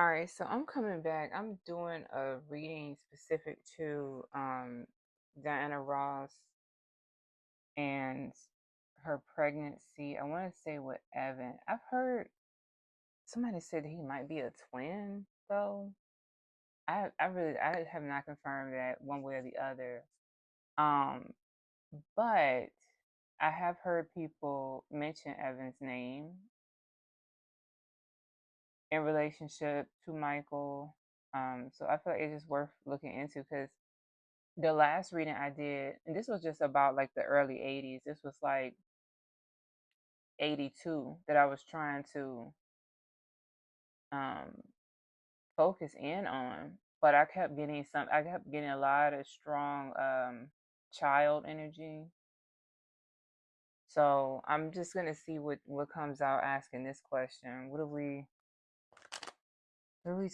All right, so I'm coming back. I'm doing a reading specific to Diana Ross and her pregnancy. I want to say with Evan. I've heard somebody said he might be a twin though. I have not confirmed that one way or the other. Um, but I have heard people mention Evan's name in relationship to Michael. So I feel like it's just worth looking into because the last reading I did, and this was just about like the early 80s. This was like 82 that I was trying to um, focus in on, but I kept getting a lot of strong child energy. So I'm just gonna see what comes out asking this question. What are we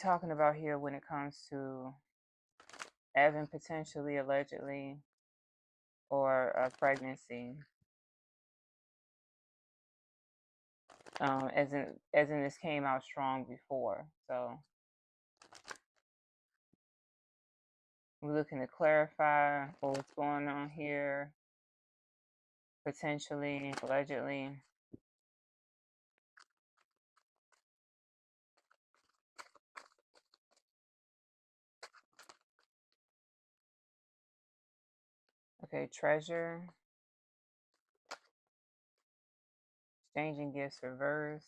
talking about here when it comes to Evan potentially, allegedly, or a pregnancy? As in this came out strong before. So we're looking to clarify what's going on here, potentially, allegedly. Okay, treasure, exchanging gifts reverse.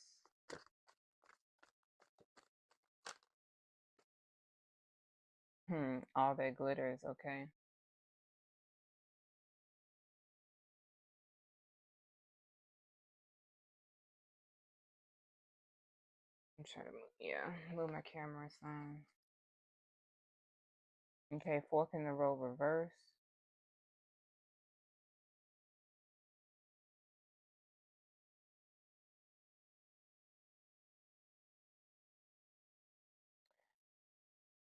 All that glitters, okay. I'm trying to move my camera some. Okay, fork in the road reverse.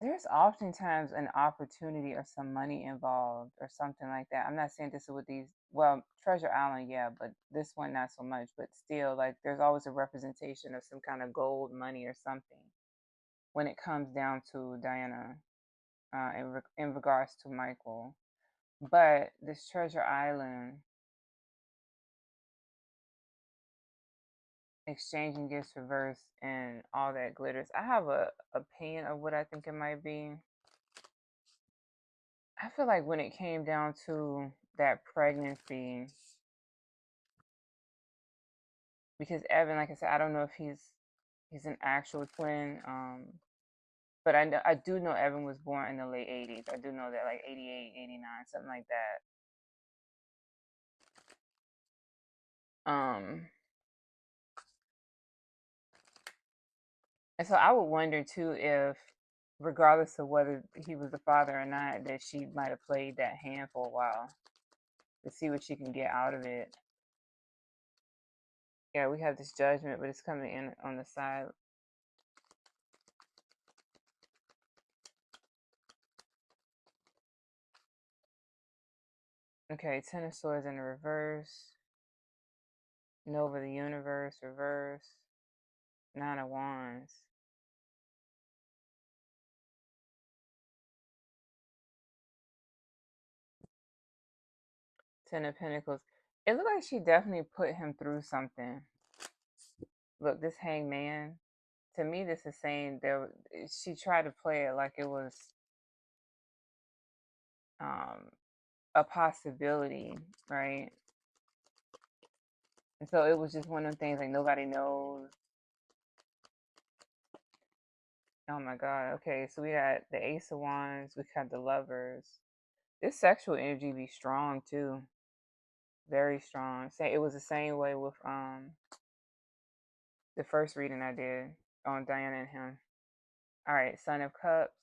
There's oftentimes an opportunity or some money involved or something like that. I'm not saying this is with these, well, Treasure Island, yeah, but this one not so much. But still, like, there's always a representation of some kind of gold, money, or something when it comes down to Diana in regards to Michael. But this Treasure Island, exchanging gifts reverse and all that glitters, I have a opinion of what I think it might be. I feel like when it came down to that pregnancy, because Evan, like I said, I don't know if he's an actual twin. But I do know Evan was born in the late 80s. I do know that, like 88, 89, something like that. And so I would wonder too if, regardless of whether he was the father or not, that she might have played that hand for a while to see what she can get out of it. Yeah, we have this judgment, but it's coming in on the side. Okay, Ten of Swords in the reverse. Nova the Universe, reverse. Nine of Wands. Ten of Pentacles. It looked like she definitely put him through something. Look, this Hangman. To me, this is saying she tried to play it like it was um, a possibility, right? And so it was just one of the things like nobody knows. Oh my God. Okay, so we got the Ace of Wands, we got the Lovers. This sexual energy be strong too. Very strong. Say it was the same way with the first reading I did on Diana and him. All right, Son of Cups.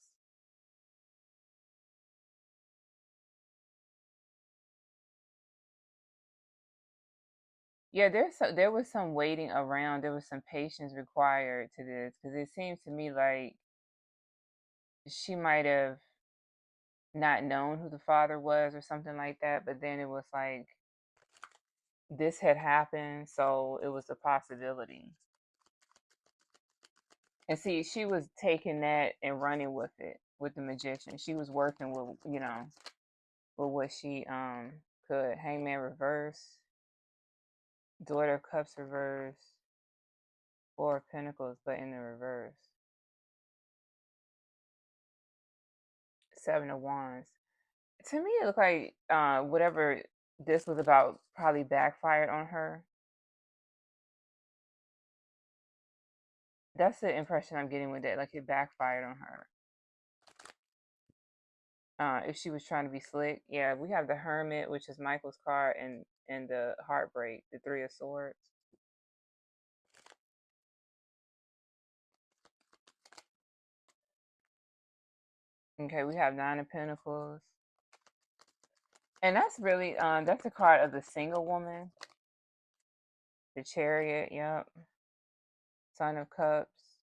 Yeah, there was some waiting around. There was some patience required to this because it seems to me like she might have not known who the father was or something like that, but then it was like this had happened, so it was a possibility. And see, she was taking that and running with it with the magician. She was working with, with what she could. Hangman reverse, Daughter of Cups reverse, Four of Pentacles, but in the reverse. Seven of Wands. To me, it looked like whatever this was about probably backfired on her. That's the impression I'm getting with it. Like it backfired on her. If she was trying to be slick, yeah, we have the Hermit, which is Michael's card, and the Heartbreak, the Three of Swords. Okay, we have Nine of Pentacles, and that's really that's a card of the single woman, the Chariot. Yep, Son of Cups,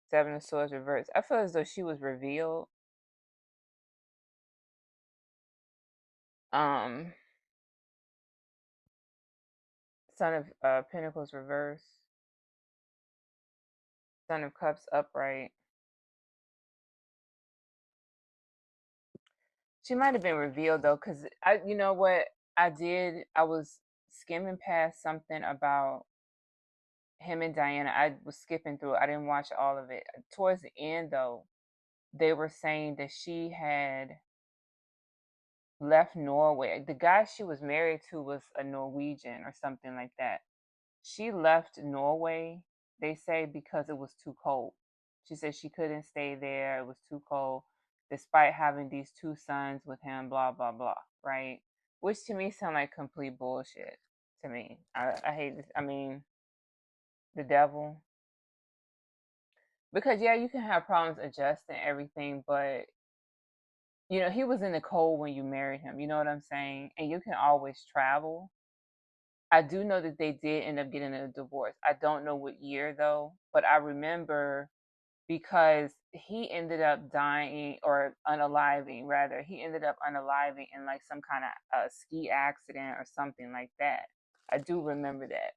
Seven of Swords reversed. I feel as though she was revealed. Um, Son of Pentacles reversed, Son of Cups upright. She might have been revealed though, because you know what I did? I was skimming past something about him and Diana. I was skipping through it. I didn't watch all of it. Towards the end, though, they were saying that she had left Norway. The guy she was married to was a Norwegian or something like that. She left Norway, they say, because it was too cold. She said she couldn't stay there. It was too cold, despite having these two sons with him, blah, blah, blah, right? Which to me sound like complete bullshit to me. I hate this. I mean, the devil. Because, yeah, you can have problems adjusting everything, but, he was in the cold when you married him. You know what I'm saying? And you can always travel. I do know that they did end up getting a divorce. I don't know what year though, but I remember because he ended up dying or unaliving, rather. He ended up unaliving in like some kind of ski accident or something like that. I do remember that.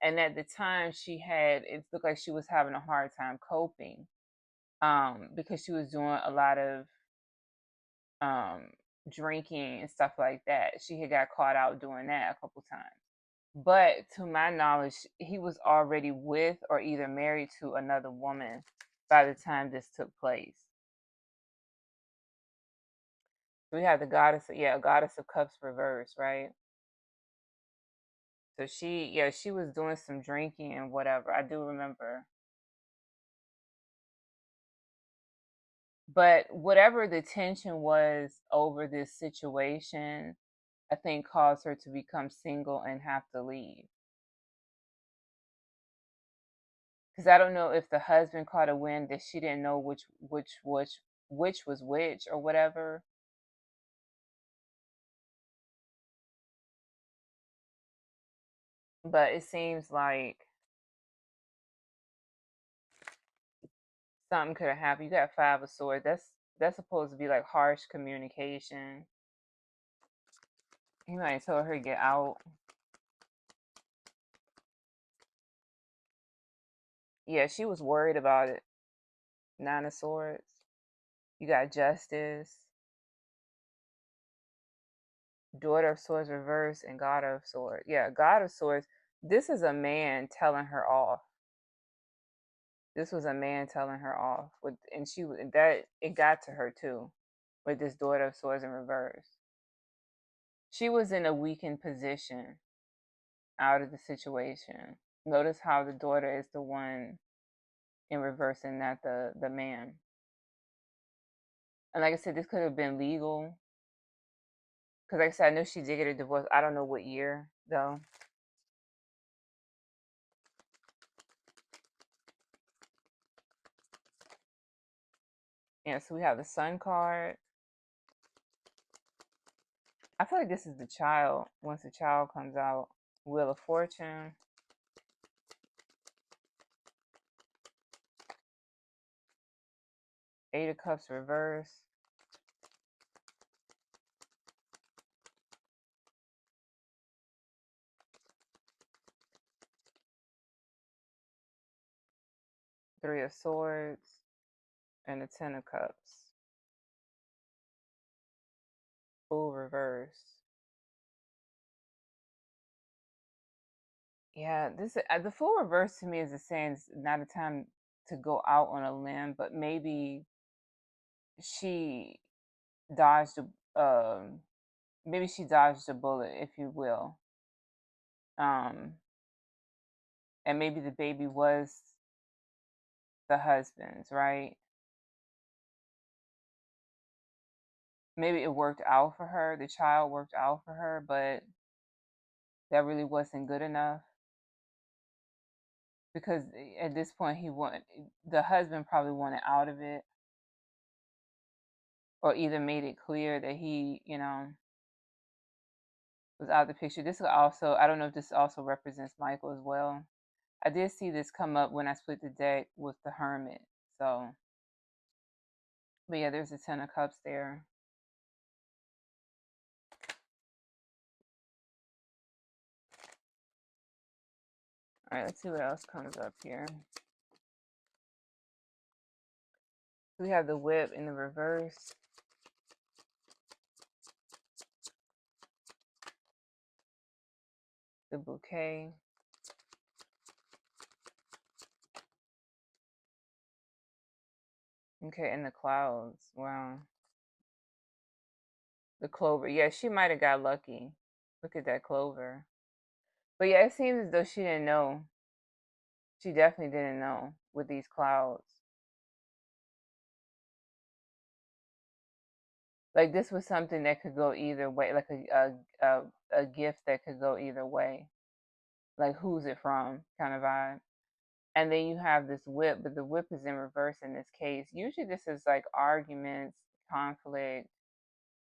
And at the time, it looked like she was having a hard time coping because she was doing a lot of um, drinking and stuff like that. She had got caught out doing that a couple times. But to my knowledge, he was already with or either married to another woman by the time this took place. We have the goddess of cups reverse, right? So she was doing some drinking and whatever. I do remember. But whatever the tension was over this situation, I think caused her to become single and have to leave. Because I don't know if the husband caught a wind that she didn't know which was which or whatever. But it seems like something could have happened. You got Five of Swords. That's supposed to be like harsh communication. He might have told her to get out. Yeah, she was worried about it. Nine of Swords. You got Justice, Daughter of Swords reverse, and God of Swords. Yeah, God of Swords. This is a man telling her off. This was a man telling her off. And that it got to her too, with this Daughter of Swords in reverse. She was in a weakened position out of the situation. Notice how the daughter is the one in reverse and not the man. And like I said, this could have been legal. Because like I said, I know she did get a divorce. I don't know what year though. Yeah, so we have the Sun card. I feel like this is the child. Once the child comes out, Wheel of Fortune. Eight of Cups reverse. Three of Swords, and the Ten of Cups. Full reverse. Yeah, this the full reverse to me is the saying it's not a time to go out on a limb, but maybe she dodged maybe she dodged a bullet, if you will. Um, and maybe the baby was the husband's, right? Maybe it worked out for her, the child worked out for her, but that really wasn't good enough because at this point the husband probably wanted out of it, or either made it clear that he, was out of the picture. This also, I don't know if this also represents Michael as well. I did see this come up when I split the deck with the Hermit. So, but yeah, there's a Ten of Cups there. All right, let's see what else comes up here. We have the Whip in the reverse. The Bouquet. Okay, and the Clouds. Wow. The Clover. Yeah, she might have got lucky. Look at that Clover. But yeah, it seems as though she didn't know. She definitely didn't know with these clouds. Like this was something that could go either way, like a gift that could go either way. Like who's it from kind of vibe. And then you have this whip, but the whip is in reverse in this case. Usually this is like arguments, conflict,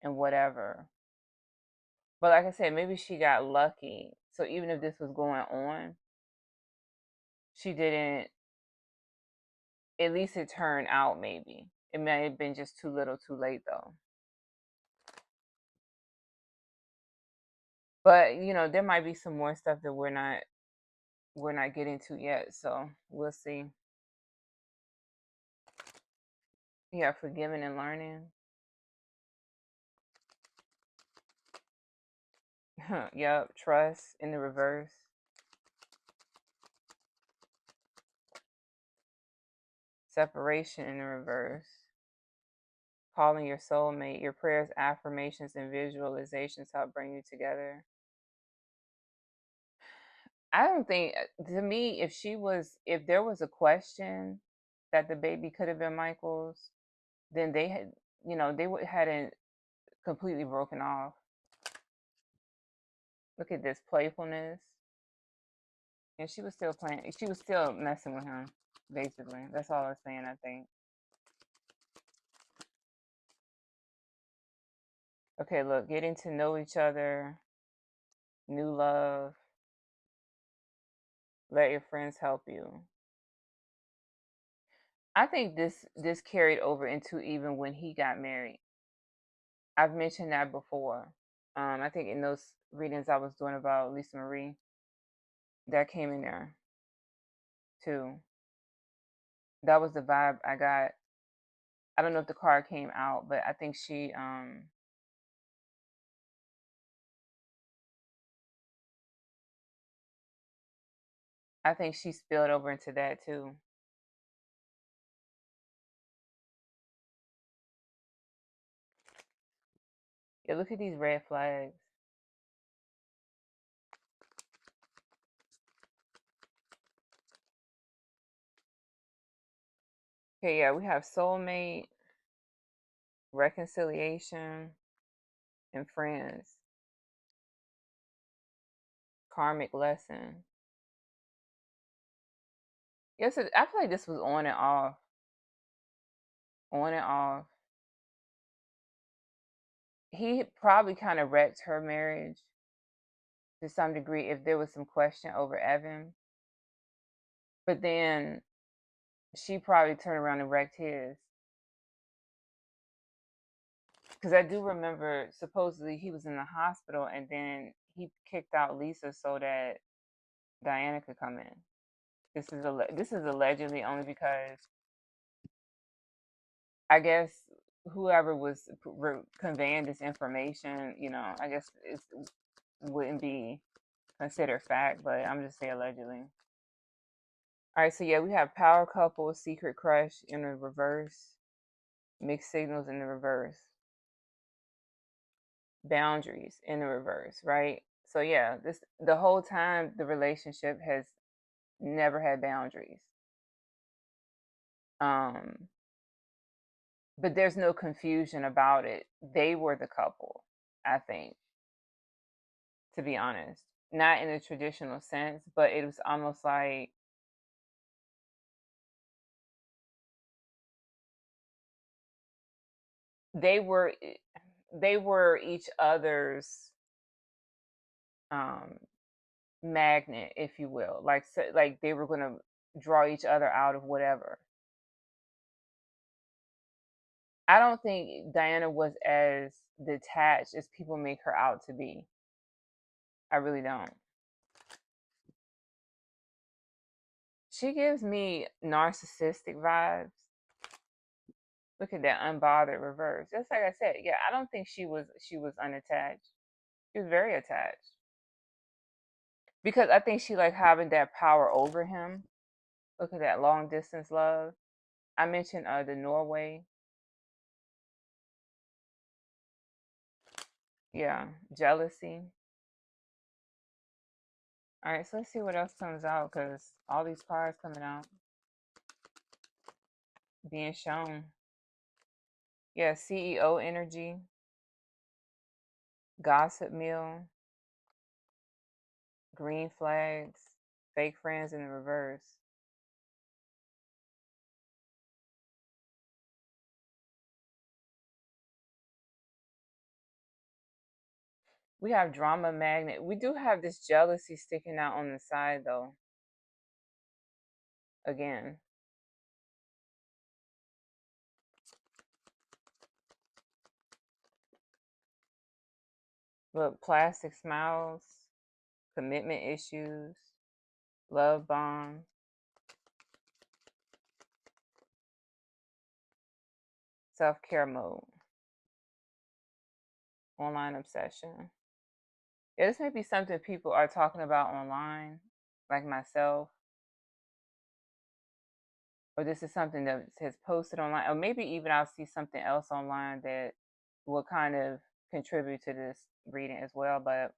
and whatever. But like I said, maybe she got lucky. So even if this was going on, she didn't, at least it turned out maybe. It may have been just too little too late though. But there might be some more stuff that we're not getting to yet, so we'll see. Yeah, forgiving and learning. Yep, trust in the reverse. Separation in the reverse. Calling your soulmate. Your prayers, affirmations, and visualizations help bring you together. I don't think, to me, if there was a question that the baby could have been Michael's, then they hadn't completely broken off. Look at this playfulness. And she was still playing. She was still messing with him, basically. That's all I'm saying, I think. Okay, look, getting to know each other, new love, let your friends help you. I think this carried over into even when he got married. I've mentioned that before. I think in those readings I was doing about Lisa Marie, that came in there too. That was the vibe I got. I don't know if the card came out, but I think she spilled over into that too. Yeah, look at these red flags. Okay, yeah, we have soulmate, reconciliation, and friends. Karmic lesson. Yes, I feel like this was on and off. On and off. He probably kind of wrecked her marriage to some degree if there was some question over Evan. But then she probably turned around and wrecked his. Because I do remember supposedly he was in the hospital and then he kicked out Lisa so that Diana could come in. This is allegedly only because I guess whoever was conveying this information, I guess it wouldn't be considered fact, but I'm just saying allegedly. All right, so yeah, we have power couple, secret crush in the reverse, mixed signals in the reverse, boundaries in the reverse, right? So yeah, this the whole time the relationship has never had boundaries. Um, but there's no confusion about it. They were the couple, I think, to be honest. Not in a traditional sense, but it was almost like they were they were each other's um magnet, if you will. Like so, like they were going to draw each other out of whatever. I don't think Diana was as detached as people make her out to be. I really don't. She gives me narcissistic vibes. Look at that unbothered reverse. Just like I said, yeah, I don't think she was unattached. She was very attached because I think she like having that power over him. Look at that long distance love. I mentioned the Norway. Yeah, jealousy. All right, so let's see what else comes out because all these cards coming out, being shown. Yeah, CEO energy, gossip meal, green flags, fake friends in the reverse. We have drama magnet. We do have this jealousy sticking out on the side though. Again, look, plastic smiles, commitment issues, love bombs, self care mode, online obsession. Yeah, this may be something people are talking about online, like myself, or this is something that has posted online, or maybe even I'll see something else online that will kind of contribute to this reading as well. But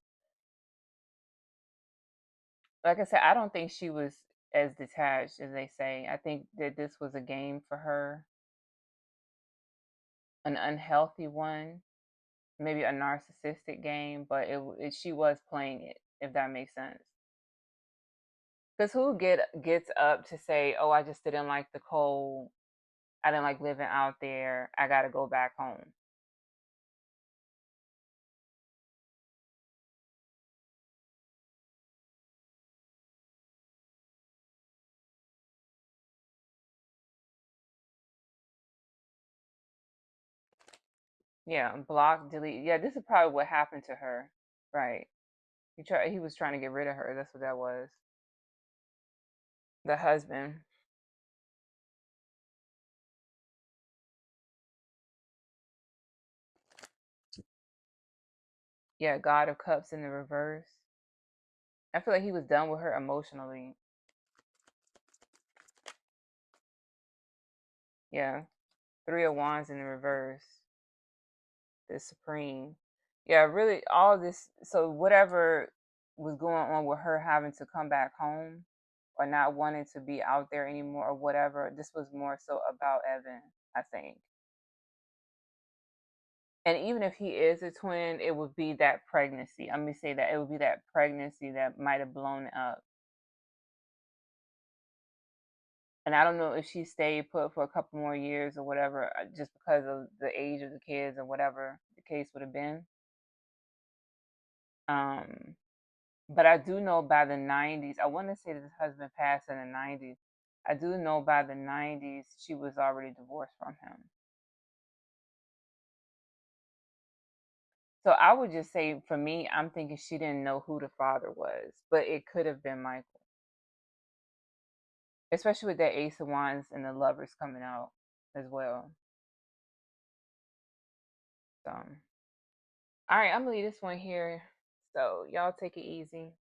like I said, I don't think she was as detached as they say. I think that this was a game for her, an unhealthy one, maybe a narcissistic game, but she was playing it, if that makes sense. Because who gets up to say, "Oh, I just didn't like the cold. I didn't like living out there. I got to go back home." Yeah, block, delete. Yeah, this is probably what happened to her. Right. He was trying to get rid of her. That's what that was. The husband. Yeah, God of Cups in the reverse. I feel like he was done with her emotionally. Yeah. Three of Wands in the reverse. The Supreme. Yeah, really all this, so whatever was going on with her having to come back home or not wanting to be out there anymore or whatever, this was more so about Evan, I think. And even if he is a twin, it would be that pregnancy. I'm gonna say that it would be that pregnancy that might have blown up. And I don't know if she stayed put for a couple more years or whatever, just because of the age of the kids or whatever the case would have been. Um, but I do know by the 90s, I want to say that his husband passed in the 90s. I do know by the 90s she was already divorced from him. So I would just say, for me, I'm thinking she didn't know who the father was, but it could have been Michael. especially with that Ace of Wands and the Lovers coming out as well. So, all right, I'm gonna leave this one here. So y'all take it easy.